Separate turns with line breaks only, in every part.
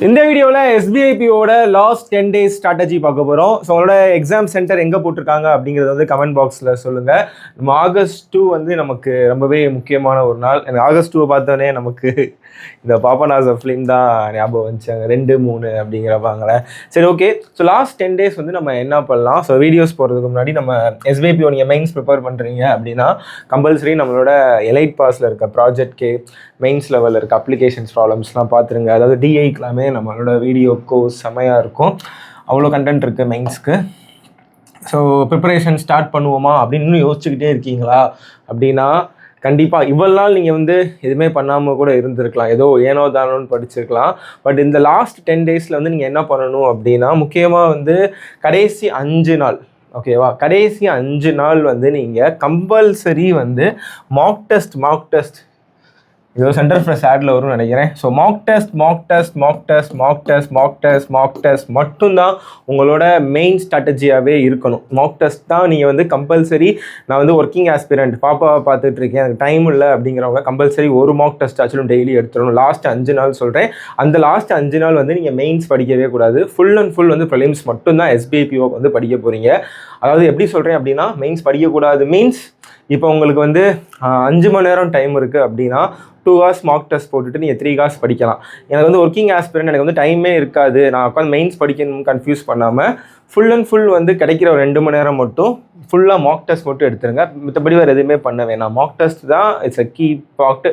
இந்த வீடியோவில் SBIPயோட last 10 days strategy பார்க்க போகிறோம். ஸோ உங்களோட எக்ஸாம் சென்டர் எங்கே போட்டிருக்காங்க அப்படிங்கிறத வந்து கமெண்ட் பாக்ஸில் சொல்லுங்கள். நம்ம ஆகஸ்ட் 2 வந்து நமக்கு ரொம்பவே முக்கியமான ஒரு நாள். எனக்கு ஆகஸ்ட் 2 பார்த்தோன்னே நமக்கு இந்த பாபநாச ஃபிலிம் தான் ஞாபகம் வந்துச்சாங்க, 2-3 அப்படிங்கிறப்பாங்களே. சரி, ஓகே. ஸோ லாஸ்ட் 10 days வந்து நம்ம என்ன பண்ணலாம்? ஸோ வீடியோஸ் போகிறதுக்கு முன்னாடி நம்ம SBIPO நீங்கள் மெயின்ஸ் ப்ரிப்பேர் பண்ணுறீங்க அப்படின்னா கம்பல்சரி நம்மளோட எலைட் பாஸில் இருக்க ப்ராஜெக்ட்கே மெயின்ஸ் லெவலில் இருக்க அப்ளிகேஷன்ஸ் ப்ராப்ளம்ஸ்லாம் பார்த்துருங்க. அதாவது டிஐக்கெல்லாமே நம்மளோட வீடியோ கோர்ஸ் செம்மையாக இருக்கும், அவ்வளோ கண்டென்ட் இருக்குது மெயின்ஸ்க்கு. ஸோ ப்ரிப்பரேஷன் ஸ்டார்ட் பண்ணுவோமா அப்படின்னு இன்னும் யோசிச்சுக்கிட்டே இருக்கீங்களா அப்படின்னா கண்டிப்பாக இவ்வளோ நாள் நீங்கள் வந்து எதுவுமே பண்ணாமல் கூட இருந்திருக்கலாம், ஏதோ ஏனோ தானோன்னு படிச்சிருக்கலாம். பட் இந்த லாஸ்ட் 10 days வந்து நீங்கள் என்ன பண்ணணும் அப்படின்னா முக்கியமாக வந்து கடைசி 5 நாள், ஓகேவா, கடைசி 5 நாள் வந்து நீங்கள் கம்பல்சரி வந்து மாக் டெஸ்ட் இதோ சென்டர் ஃப்ரெஷ் ஆடில் வரும்னு நினைக்கிறேன். ஸோ மாக் டெஸ்ட் மட்டும்தான் உங்களோட மெயின் ஸ்ட்ராட்டஜியாகவே இருக்கணும். மாக் டெஸ்ட் தான் நீங்கள் வந்து கம்பல்சரி. நான் வந்து ஒர்க்கிங் ஆஸ்பிரண்ட் பாப்பாவை பார்த்துட்டு இருக்கேன், எனக்கு டைம் இல்லை அப்படிங்கிறவங்க கம்பல்சரி ஒரு மாக் டெஸ்ட் ஆச்சும் டெய்லி எடுத்துடணும். லாஸ்ட் 5 நாள் சொல்கிறேன். அந்த லாஸ்ட் 5 நாள் வந்து நீங்கள் மெயின்ஸ் படிக்கவே கூடாது. ஃபுல் அண்ட் ஃபுல் வந்து ப்ரிலிம்ஸ் மட்டும்தான் SBIPO வந்து படிக்க போகிறீங்க. அதாவது எப்படி சொல்கிறேன் அப்படின்னா மெயின்ஸ் படிக்கக்கூடாது மீன்ஸ் இப்போ உங்களுக்கு வந்து 5 மணி நேரம் டைம் இருக்குது அப்படின்னா 2 hours மார்க் டெஸ்ட் போட்டுட்டு நீங்கள் 3 hours படிக்கலாம். எனக்கு வந்து ஒர்க்கிங் ஆஸ்பிரண்ட், எனக்கு வந்து டைமே இருக்காது, நான் உட்காந்து மெயின்ஸ் படிக்கணும் கன்ஃபியூஸ் பண்ணாமல் ஃபுல் அண்ட் ஃபுல் வந்து கிடைக்கிற ஒரு 2 மணி நேரம் மட்டும் ஃபுல்லாக மார்க் டெஸ்ட் மட்டும் எடுத்துருங்க. மற்றபடி வேறு எதுவுமே பண்ண வேணாம். மார்க் டெஸ்ட் தான் இட்ஸ் அ கீ பார்ட்.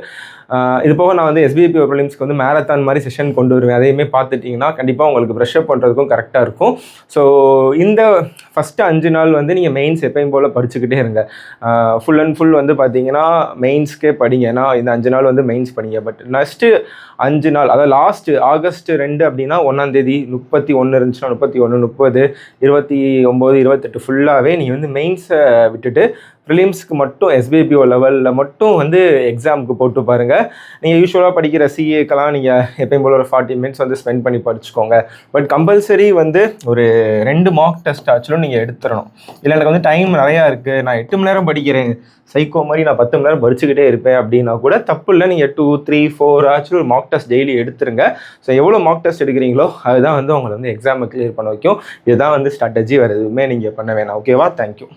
இது போக நான் வந்து SBIPO ப்ரிலிம்ஸ்க்கு வந்து மேரத்தான் மாதிரி செஷன் கொண்டு வருவேன். அதையுமே பார்த்துட்டிங்கன்னா கண்டிப்பாக உங்களுக்கு ப்ரெஷ்அப் பண்ணுறதுக்கும் கரெக்டாக இருக்கும். ஸோ இந்த ஃபஸ்ட்டு 5 நாள் வந்து நீங்கள் மெயின்ஸ் எப்பயும் போல் படிச்சுக்கிட்டே இருங்க. ஃபுல் அண்ட் ஃபுல் வந்து பார்த்தீங்கன்னா மெயின்ஸ்க்கே படிங்க. ஏன்னா இந்த 5 நாள் வந்து மெயின்ஸ் படிங்க. பட் நெக்ஸ்ட்டு 5 நாள், அதாவது லாஸ்ட்டு ஆகஸ்ட் 2 அப்படின்னா 1ஆம் தேதி 31 இருந்துச்சுன்னா 31, 30, 29, 28 ஃபுல்லாகவே நீங்கள் வந்து மெயின்ஸை விட்டுட்டு ப்ரிலிம்ஸ்க்கு மட்டும் SBIPO லெவலில் மட்டும் வந்து எக்ஸாமுக்கு போட்டு பாருங்கள். நீங்கள் யூஸ்வலாக படிக்கிற CAக்கெல்லாம் நீங்கள் எப்பயும் போல் ஒரு 40 minutes வந்து ஸ்பெண்ட் பண்ணி படிச்சுக்கோங்க. பட் கம்பல்சரி வந்து ஒரு 2 மார்க் டெஸ்ட் ஆச்சும் நீங்கள் எடுத்துடணும். இல்லை எனக்கு வந்து டைம் நிறையா இருக்குது, நான் 8 மணி நேரம் படிக்கிறேன், சைக்கோ மாதிரி நான் 10 மணி நேரம் படிச்சுக்கிட்டே இருப்பேன் அப்படின்னா கூட தப்பு இல்லை. நீங்கள் 2, 3, 4 ஆச்சும் ஒரு மார்க் டெஸ்ட் டெய்லி எடுத்துருங்க. ஸோ எவ்வளோ மார்க் டெஸ்ட் எடுக்கிறீங்களோ அதுதான் வந்து உங்களை வந்து எக்ஸாமை கிளியர் பண்ண வைக்கும். இதுதான் வந்து ஸ்ட்ராட்டஜி, வேறு எதுவுமே நீங்கள் பண்ண வேணாம். ஓகேவா? தேங்க்யூ.